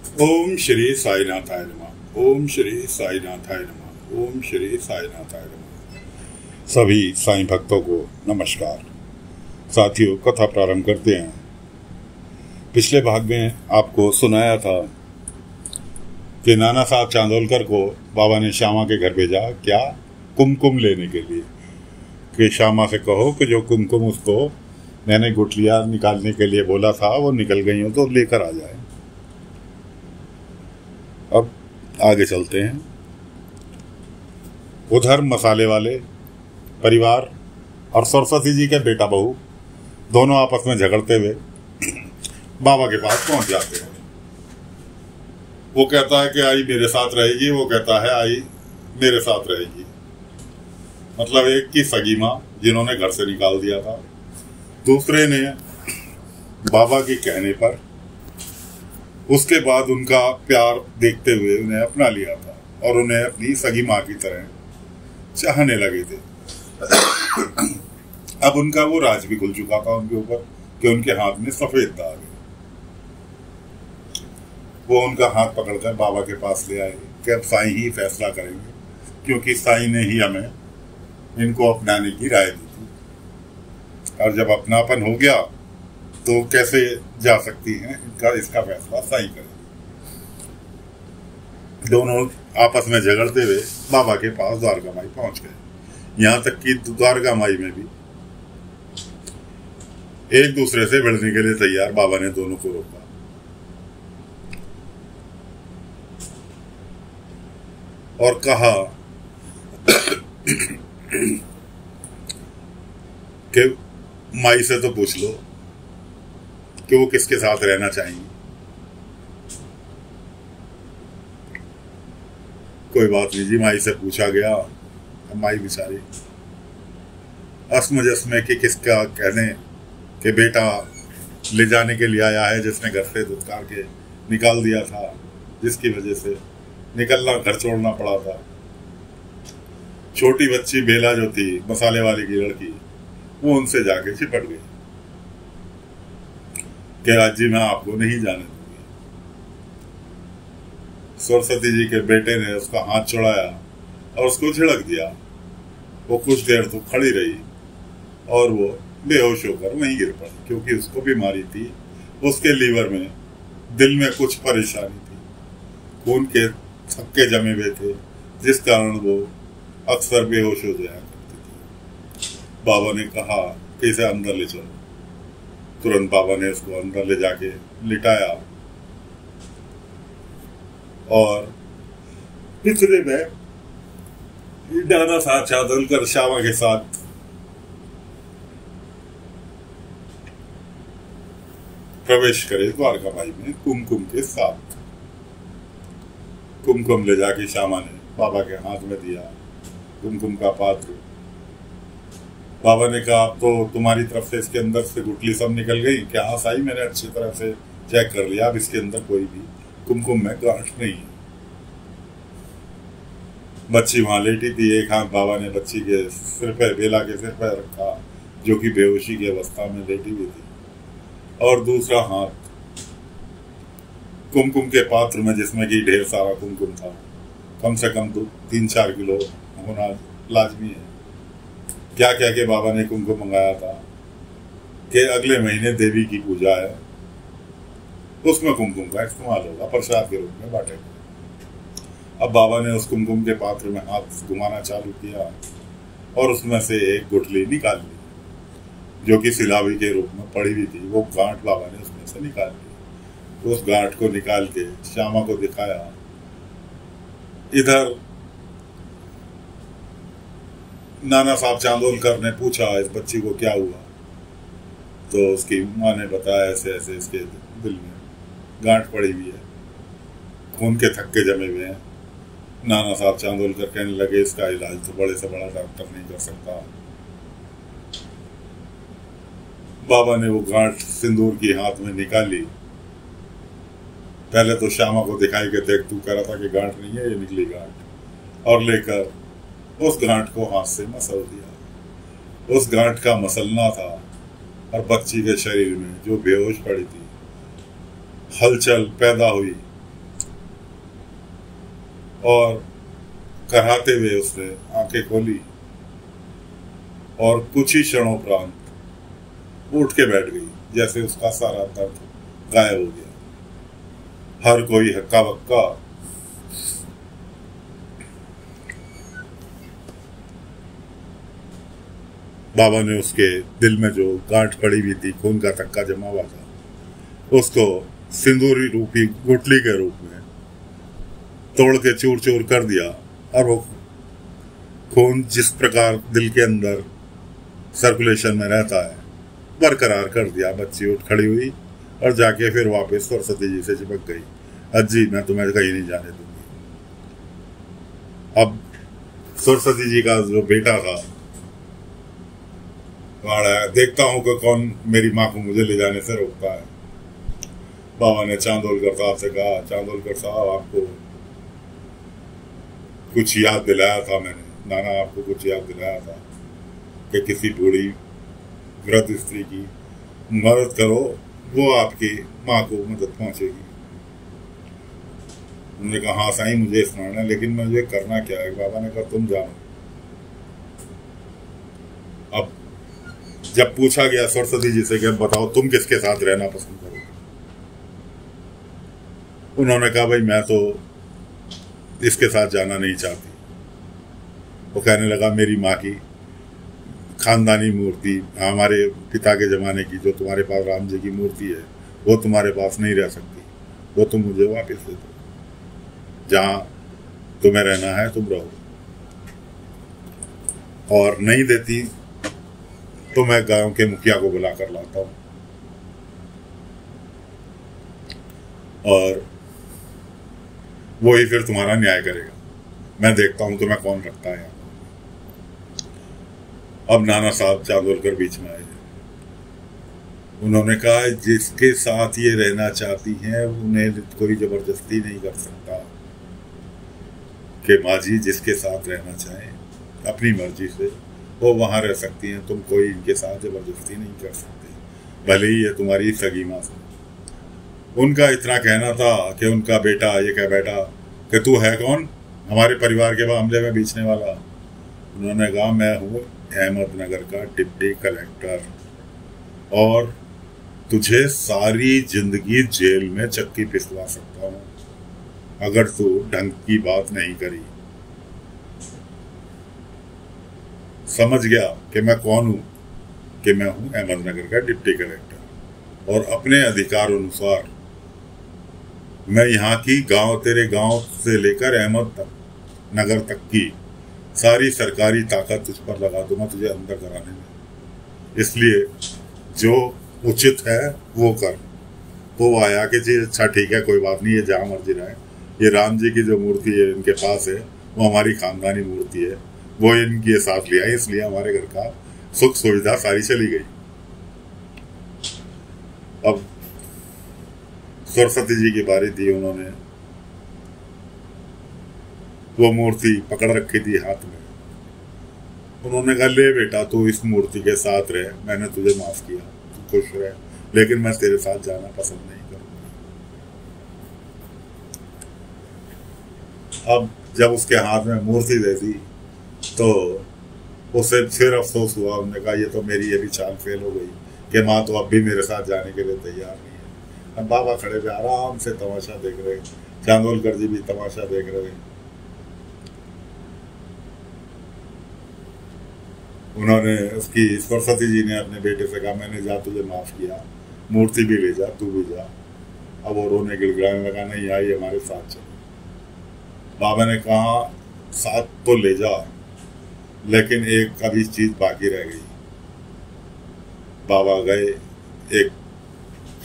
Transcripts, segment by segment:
ओम श्री साईनाथाय नमः। ओम श्री साईनाथाय नमः। ओम श्री साईनाथाय नमः। सभी साईं भक्तों को नमस्कार। साथियों, कथा प्रारंभ करते हैं। पिछले भाग में आपको सुनाया था कि नाना साहब चांदोलकर को बाबा ने श्यामा के घर भेजा, क्या, कुमकुम लेने के लिए, कि श्यामा से कहो कि जो कुमकुम उसको मैंने गुठलियां निकालने के लिए बोला था वो निकल गई हो तो लेकर आ जाए। अब आगे चलते हैं। उधर मसाले वाले परिवार और सरस्वती जी के बेटा बहू दोनों आपस में झगड़ते हुए बाबा के पास पहुंच जाते हैं। वो कहता है कि आई मेरे साथ रहेगी, वो कहता है आई मेरे साथ रहेगी। मतलब एक की सगी माँ जिन्होंने घर से निकाल दिया था, दूसरे ने बाबा के कहने पर उसके बाद उनका प्यार देखते हुए उन्हें अपना लिया था और उन्हें अपनी सगी माँ की तरह चाहने लगे थे। अब उनका वो राज भी खुल चुका था उनके ऊपर कि उनके हाथ में सफेद दाग है। वो उनका हाथ पकड़कर बाबा के पास ले आए कि अब साईं ही फैसला करेंगे, क्योंकि साईं ने ही हमें इनको अपनाने की राय दी थी और जब अपनापन हो गया तो कैसे जा सकती हैं, इसका फैसला साईं करें। दोनों आपस में झगड़ते हुए बाबा के पास द्वारका माई पहुंच गए। यहां तक कि द्वारका माई में भी एक दूसरे से भिड़ने के लिए तैयार बाबा ने दोनों को रोका और कहा कि माई से तो पूछ लो कि वो किसके साथ रहना चाहेंगी। कोई बात नहीं जी, माई से पूछा गया। माई बेचारी असमंजस में कि किसका कहने कि बेटा ले जाने के लिए आया है जिसने घर से धुतकार के निकाल दिया था, जिसकी वजह से निकलना, घर छोड़ना पड़ा था। छोटी बच्ची बेला जो थी, मसाले वाले की लड़की, वो उनसे जाके चिपट गई कि आज जी मैं आपको नहीं जाने दूंगी। सरस्वती जी के बेटे ने उसका हाथ छुड़ाया और उसको झिड़क दिया। वो कुछ देर तो खड़ी रही और वो बेहोश होकर वहीं गिर पड़ी, क्योंकि उसको बीमारी थी। उसके लीवर में, दिल में कुछ परेशानी थी, खून के थक्के जमे हुए थे, जिस कारण वो अक्सर बेहोश हो जाया करती थी। बाबा ने कहा कि इसे अंदर ले चलो। तुरंत बाबा ने उसको अंदर ले जाके लिटाया और पिछले में नाना साहब चांदोलकर श्यामा के साथ प्रवेश करे द्वारका माई में कुमकुम के साथ। कुमकुम ले जाके श्यामा ने बाबा के हाथ में दिया, कुमकुम का पात्र। बाबा ने कहा अब तो तुम्हारी तरफ से इसके अंदर से गुठली सब निकल गई। क्या? हाँ साईं, मैंने अच्छी तरह से चेक कर लिया, अब इसके अंदर कोई भी कुमकुम में गांठ नहीं है। बच्ची वहां लेटी थी, एक हाथ बाबा ने बच्ची के सिर पर, बेला के सिर पर रखा, जो कि बेहोशी की अवस्था में लेटी हुई थी, और दूसरा हाथ कुमकुम के पात्र में, जिसमें कि ढेर सारा कुमकुम था, कम से कम 3-4 किलो होना लाजमी है। क्या क्या के बाबा ने कुमकुम मंगाया था कि अगले महीने देवी की पूजा है, उसमें कुमकुम का इस्तेमाल होगा, प्रसाद के रूप में बांटेगा। अब बाबा ने उस कुमकुम के पात्र में हाथ घुमाना चालू किया और उसमें से एक गुठली निकाल ली, जो कि सिलावी के रूप में पड़ी हुई थी। वो गांठ बाबा ने उसमें से निकाल ली। उस गांठ को निकाल के श्यामा को दिखाया। इधर नाना साहब चांदोलकर ने पूछा इस बच्ची को क्या हुआ, तो उसकी माँ ने बताया ऐसे ऐसे इसके दिल में गांठ पड़ी हुई है, खून के थक्के जमे हुए हैं। नाना साहब चांदोलकर कहने लगे इसका इलाज तो बड़े से बड़ा डॉक्टर नहीं कर सकता। बाबा ने वो गांठ सिंदूर की हाथ में निकाली। पहले तो श्यामा को दिखाई के देख, तू कह रहा था कि गांठ नहीं है, ये निकली गांठ, और लेकर उस गांठ को हाथ से मसल दिया। उस गांठ का मसलना था और बच्ची के शरीर में जो बेहोश पड़ी थी, हलचल पैदा हुई और कराते हुए उसने आंखें खोली और कुछ ही क्षणों उपरांत उठ के बैठ गई, जैसे उसका सारा दर्द गायब हो गया। हर कोई हक्का बक्का। बाबा ने उसके दिल में जो गांठ पड़ी हुई थी, खून का थक्का जमा हुआ था, उसको सिंदूरी रूपी गुठली के रूप में तोड़ के चूर चूर कर दिया। और वो खून जिस प्रकार दिल के अंदर सर्कुलेशन में रहता है बरकरार कर दिया। बच्ची उठ खड़ी हुई और जाके फिर वापस सरस्वती जी से चिपक गई। अज्जी, मैं तुम्हें कहीं नहीं जाने दूंगी। अब सरस्वती जी का जो बेटा था वहां देखता हूं कि कौन मेरी माँ को मुझे ले जाने से रोकता है। बाबा ने चांदोलकर साहब से कहा, चांदोलकर साहब, आपको कुछ याद दिलाया था मैंने, नाना आपको कुछ याद दिलाया था कि किसी बूढ़ी वृद्ध स्त्री की मदद करो, वो आपकी माँ को मदद पहुंचेगी। उन्होंने कहा, हाँ साईं, मुझे स्मरण है, लेकिन मुझे करना क्या है? बाबा ने कहा, तुम जानो। अब जब पूछा गया सरस्वती जी से कि बताओ तुम किसके साथ रहना पसंद करोगे, उन्होंने कहा, भाई मैं तो इसके साथ जाना नहीं चाहती। वो कहने लगा, मेरी माँ की खानदानी मूर्ति, हमारे पिता के जमाने की जो तुम्हारे पास राम जी की मूर्ति है, वो तुम्हारे पास नहीं रह सकती, वो तुम मुझे वापस दे दो। जहां तुम्हें रहना है तुम रहो, और नहीं देती तो मैं गांव के मुखिया को बुला कर लाता हूं और वो ही फिर तुम्हारा न्याय करेगा। मैं देखता हूं तुम्हें कौन रखता है। अब नाना साहब चांदोलकर बीच में आए। उन्होंने कहा, जिसके साथ ये रहना चाहती हैं उन्हें कोई जबरदस्ती नहीं कर सकता। कि माँ जी जिसके साथ रहना चाहें अपनी मर्जी से वो वहां रह सकती हैं, तुम कोई इनके साथ जबरदस्ती नहीं कर सकते, भले ही ये तुम्हारी सगी माँ से। उनका इतना कहना था कि उनका बेटा ये कह बैठा कि तू है कौन हमारे परिवार के मामले में बीचने वाला। उन्होंने कहा, मैं हूँ अहमदनगर का डिप्टी कलेक्टर और तुझे सारी जिंदगी जेल में चक्की पिसवा सकता हूँ अगर तू ढंग की बात नहीं करी। समझ गया कि मैं कौन हूं, कि मैं हूं अहमदनगर का डिप्टी कलेक्टर और अपने अधिकार अनुसार मैं यहाँ की गांव, तेरे गांव से लेकर अहमद नगर तक की सारी सरकारी ताकत तुझ पर लगा दूंगा तुझे अंदर कराने में। इसलिए जो उचित है वो कर। तो वो आया कि जी अच्छा ठीक है, कोई बात नहीं, ये जहाँ मर्जी रहे। ये राम जी की जो मूर्ति है इनके पास है, वो हमारी खानदानी मूर्ति है, वो इनके साथ लिया, इसलिए हमारे घर का सुख सुविधा सारी चली गई। अब सरस्वती जी की बारी थी। उन्होंने वो मूर्ति पकड़ रखी थी हाथ में। उन्होंने कहा, ले बेटा तू इस मूर्ति के साथ रहे, मैंने तुझे माफ किया, तू खुश रहे, लेकिन मैं तेरे साथ जाना पसंद नहीं करूंगा। अब जब उसके हाथ में मूर्ति दे दी तो उसे फिर अफसोस हुआ। उन्होंने कहा, ये तो मेरी ये भी चाल फेल हो गई कि माँ तो अब भी मेरे साथ जाने के लिए तैयार नहीं है। अब बाबा खड़े पे आराम से तमाशा देख रहे, चांदोलकर जी भी तमाशा देख रहे। उन्होंने उसकी सरस्वती जी ने अपने बेटे से कहा, मैंने जा तुझे माफ किया, मूर्ति भी ले जा, तू भी जा। अब वो रोने गिड़गिड़ाने लगा, नहीं आई हमारे साथ चलो। बाबा ने कहा, साथ तो ले जा, लेकिन एक अभी चीज बाकी रह गई। बाबा गए, एक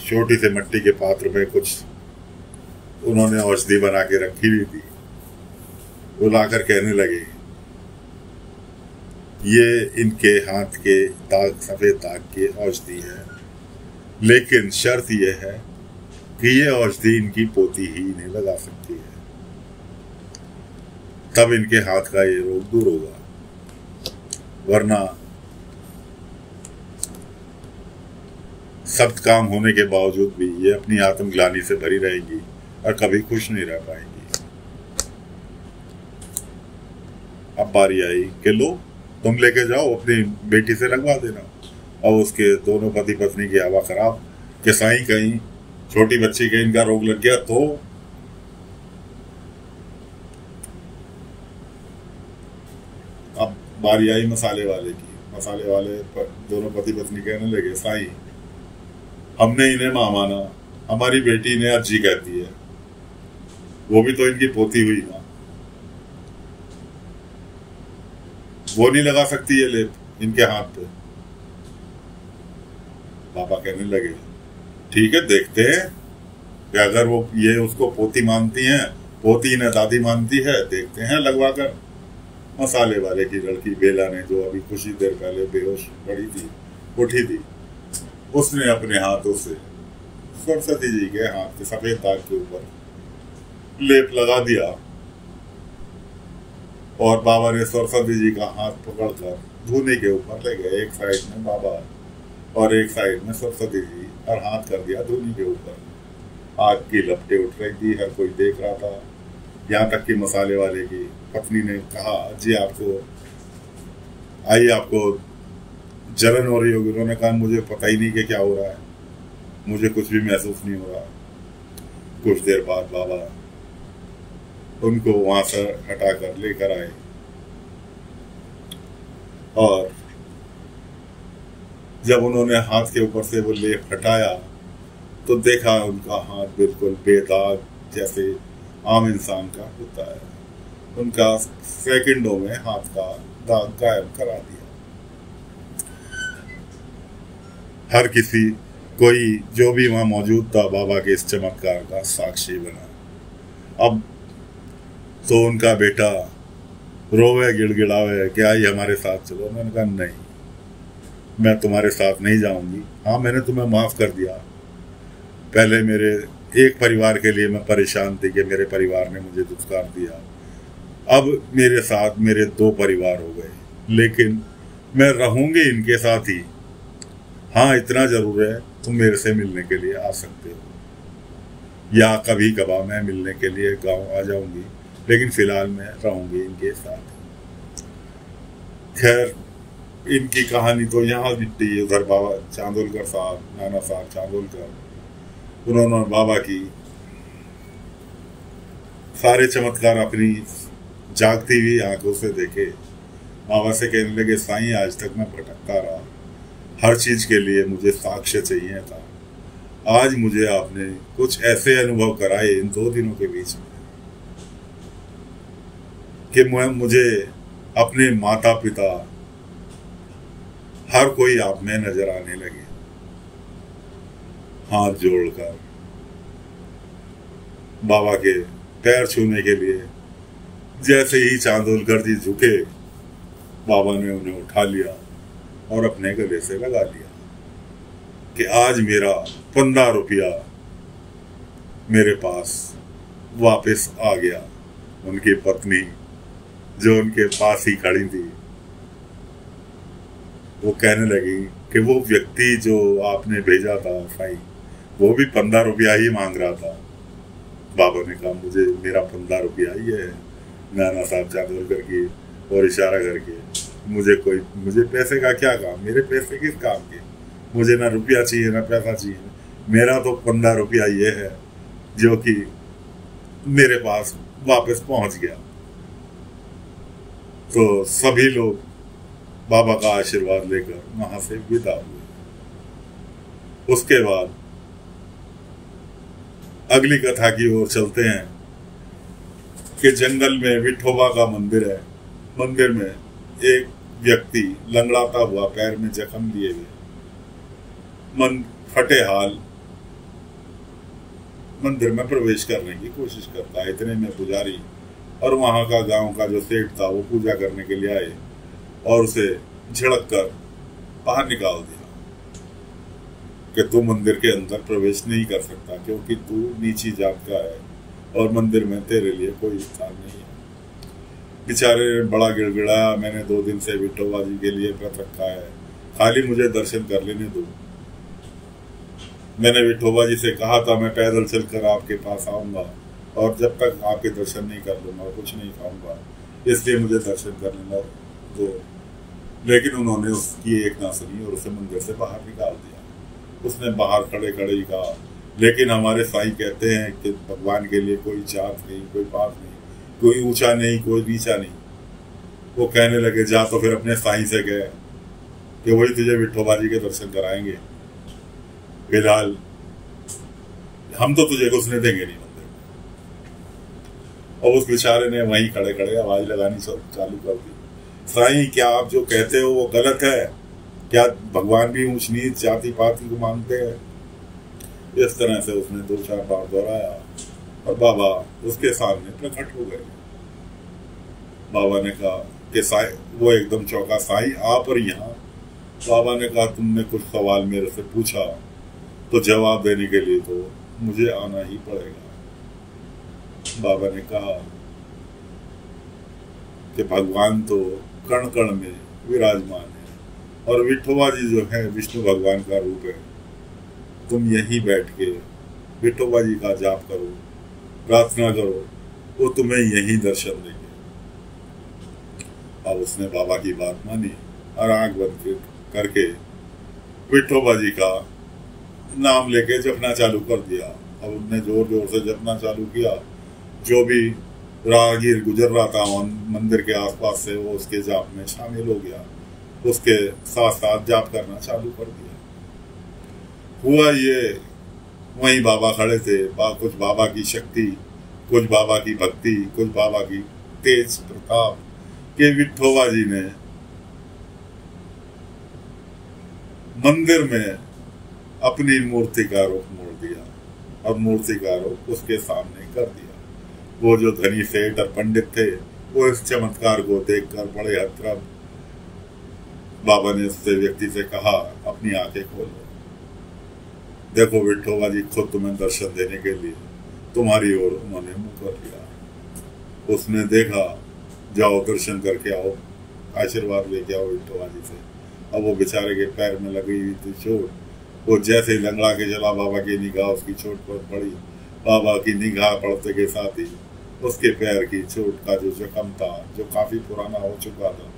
छोटी से मिट्टी के पात्र में कुछ उन्होंने औषधि बना के रखी हुई थी, वो लाकर कहने लगे, ये इनके हाथ के दाग, सफेद दाग की औषधि है, लेकिन शर्त यह है कि ये औषधि इनकी पोती ही इन्हें लगा सकती है, तब इनके हाथ का ये रोग दूर होगा, वरना सब काम होने के बावजूद भी ये अपनी आत्मग्लानि से भरी रहेंगी और कभी खुश नहीं रह पाएंगी। अब बारी आई कि लो तुम लेके जाओ अपनी बेटी से लगवा देना। और उसके दोनों पति पत्नी की हवा खराब कि साईं कहीं छोटी बच्ची के इनका रोग लग गया तो। अब बारी आई मसाले वाले की। मसाले वाले दोनों पति पत्नी कहने लगे साईं हमने इन्हें मां माना, हमारी बेटी इन्हें अर्जी कहती है, वो भी तो इनकी पोती हुई ना, वो नहीं लगा सकती ये लेप इनके हाथ पे। बाबा कहने लगे ठीक है देखते हैं कि अगर वो ये उसको पोती मानती हैं, पोती इन्हें दादी मानती है, देखते हैं लगवा कर। मसाले वाले की लड़की बेला ने, जो अभी कुछ ही देर पहले बेहोश पड़ी थी, उठी थी, उसने अपने हाथों से सरस्वती जी के हाथ के सफेद दाग के ऊपर लेप लगा दिया और बाबा ने सरस्वती जी का हाथ पकड़कर धूनी के ऊपर ले गए। एक साइड में बाबा और एक साइड में सरस्वती जी, और हाथ कर दिया धूनी के ऊपर। आग की लपटें उठ रही थी, हर कोई देख रहा था। यहाँ तक कि मसाले वाले की पत्नी ने कहा जी आपको आइए, आपको जलन हो रही होगी। उन्होंने कहा मुझे पता ही नहीं कि क्या हो रहा है, मुझे कुछ भी महसूस नहीं हो रहा। कुछ देर बाद बाबा उनको वहां से हटाकर लेकर आए और जब उन्होंने हाथ के ऊपर से वो लेप हटाया तो देखा उनका हाथ बिल्कुल बेदाग जैसे आम इंसान का होता है। उनका सेकंडों में हाथ का दाग गायब करा दिया। हर किसी कोई जो भी वहां मौजूद था बाबा के इस चमत्कार का साक्षी बना। अब तो उनका बेटा रोवे गिड़गिड़ावे कि आई हमारे साथ चलो। मैंने कहा नहीं, मैं तुम्हारे साथ नहीं जाऊंगी। हाँ मैंने तुम्हें माफ कर दिया, पहले मेरे एक परिवार के लिए मैं परेशान थी कि मेरे परिवार ने मुझे दुष्कार दिया, अब मेरे साथ मेरे 2 परिवार हो गए, लेकिन मैं रहूंगी इनके साथ ही। हाँ इतना जरूर है तुम मेरे से मिलने के लिए आ सकते हो, या कभी कभार मैं मिलने के लिए गांव आ जाऊंगी, लेकिन फिलहाल मैं रहूंगी इनके साथ। खैर इनकी कहानी तो यहाँ बिकती। उधर बाबा चांदोलकर साहब, नाना साहब चांदोलकर, उन्होंने बाबा की सारे चमत्कार अपनी जागती हुई आंखों से देखे। बाबा से कहने लगे साईं आज तक मैं भटकता रहा, हर चीज के लिए मुझे साक्ष्य चाहिए था, आज मुझे आपने कुछ ऐसे अनुभव कराए इन 2 दिनों के बीच में कि मुझे अपने माता पिता हर कोई आप में नजर आने लगे। हाथ जोड़कर बाबा के पैर छूने के लिए जैसे ही चांदोलकर जी झुके, बाबा ने उन्हें उठा लिया और अपने गले से लगा लिया कि आज मेरा 15 रुपया मेरे पास वापस आ गया। उनकी पत्नी जो उनके पास ही खड़ी थी वो कहने लगी कि वो व्यक्ति जो आपने भेजा था साईं, वो भी 15 रुपया ही मांग रहा था। बाबा ने कहा मुझे मेरा 15 रुपया ही है। नाना साहब चांदोलकर की और इशारा करके मुझे पैसे का क्या काम, मेरे पैसे किस काम के, मुझे ना रुपया चाहिए ना पैसा चाहिए, मेरा तो 15 रुपया ये है जो कि मेरे पास वापस पहुंच गया। तो सभी लोग बाबा का आशीर्वाद लेकर वहां से विदा हुए। उसके बाद अगली कथा की ओर चलते हैं कि जंगल में विठोबा का मंदिर है। मंदिर में एक व्यक्ति लंगड़ाता हुआ, पैर में जख्म लिए हुए, मन फटे हाल मंदिर में प्रवेश करने की कोशिश करता है। इतने में पुजारी और वहां का गांव का जो सेठ था वो पूजा करने के लिए आए और उसे झिड़क कर बाहर निकाल दिया कि तू मंदिर के अंदर प्रवेश नहीं कर सकता क्योंकि तू नीची जात का है और मंदिर में तेरे लिए कोई स्थान नहीं है। बेचारे ने बड़ा गिड़गिड़ाया, मैंने 2 दिन से विठोबा जी के लिए व्रत रखा है, खाली मुझे दर्शन कर लेने दो। मैंने विठोबा जी से कहा था मैं पैदल चलकर आपके पास आऊंगा और जब तक आपके दर्शन नहीं कर लूंगा कुछ नहीं खाऊंगा, इसलिए मुझे दर्शन करने दो। लेकिन उन्होंने उसकी एक ना सुनी और उसे मंदिर से बाहर निकाल दिया। उसने बाहर खड़े खड़े ही कहा, लेकिन हमारे साईं कहते हैं कि भगवान के लिए कोई जात नहीं, कोई पात नहीं, कोई ऊंचा नहीं, कोई नीचा नहीं। वो कहने लगे, जा तो फिर अपने साईं से कहे कि वही तुझे विठोबा जी के दर्शन कराएंगे, फिलहाल हम तो तुझे घुसने देंगे नहीं मंदिर में। और उस बेचारे ने वहीं खड़े खड़े आवाज लगानी चालू कर दी, साईं क्या आप जो कहते हो वो गलत है? क्या भगवान भी ऊंच नीच जाति पाति को मानते हैं? इस तरह से उसने 2-4 बार दोहराया और बाबा उसके सामने प्रकट हो गए। बाबा ने कहा कि साईं, वो एकदम चौंका, साईं आप और यहाँ? बाबा ने कहा, तुमने कुछ सवाल मेरे से पूछा तो जवाब देने के लिए तो मुझे आना ही पड़ेगा। बाबा ने कहा कि भगवान तो कण कण में विराजमान है और विठोबा जी जो है विष्णु भगवान का रूप है। तुम यहीं बैठ के विठोबा जी का जाप करो, प्रार्थना करो, वो तुम्हें यहीं दर्शन देंगे। अब उसने बाबा की बात मानी और आंख बंद करके विठोबा जी का नाम लेके जपना चालू कर दिया। अब उनने जोर जोर से जपना चालू किया। जो भी राहगीर गुजर रहा था मंदिर के आसपास से, वो उसके जाप में शामिल हो गया, उसके साथ साथ जाप करना चालू कर दिया। हुआ ये, वहीं बाबा खड़े थे। कुछ बाबा की शक्ति, कुछ बाबा की भक्ति, कुछ बाबा की तेज प्रताप के विठोबा जी ने मंदिर में अपनी मूर्ति का रूप मोड़ दिया और मूर्ति का रूप उसके सामने कर दिया। वो जो धनी सेठ और पंडित थे, वो इस चमत्कार को देखकर बड़े हतप्रभ। बाबा ने उससे व्यक्ति से कहा, अपनी आंखें खोलो, देखो विठोबा जी खुद तुम्हें दर्शन देने के लिए तुम्हारी ओर उन्होंने मुंह कर लिया। उसने देखा, जाओ दर्शन करके आओ, आशीर्वाद लेके आओ विठोबा जी से। अब वो बेचारे के पैर में लगी हुई थी चोट, वो जैसे ही लंगड़ा के चला, बाबा की निगाह उसकी चोट पर पड़ी। बाबा की निगाह पड़ते के साथ ही उसके पैर की चोट का जो जख्म था, जो काफी पुराना हो चुका था,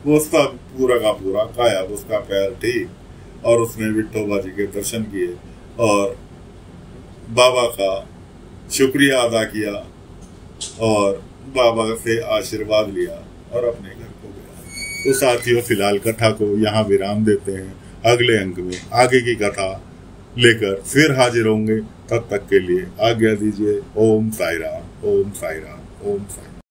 वो उसका पूरा का पूरा गायब, उसका पैर ठीक। और उसने विठोबा जी के दर्शन किए और बाबा का शुक्रिया अदा किया और बाबा से आशीर्वाद लिया और अपने घर को गया। तो साथियों, फिलहाल कथा को यहाँ विराम देते हैं। अगले अंक में आगे की कथा लेकर फिर हाजिर होंगे। तब तक के लिए आज्ञा दीजिए। ओम साई राम, ओम साई राम, ओम साई राम।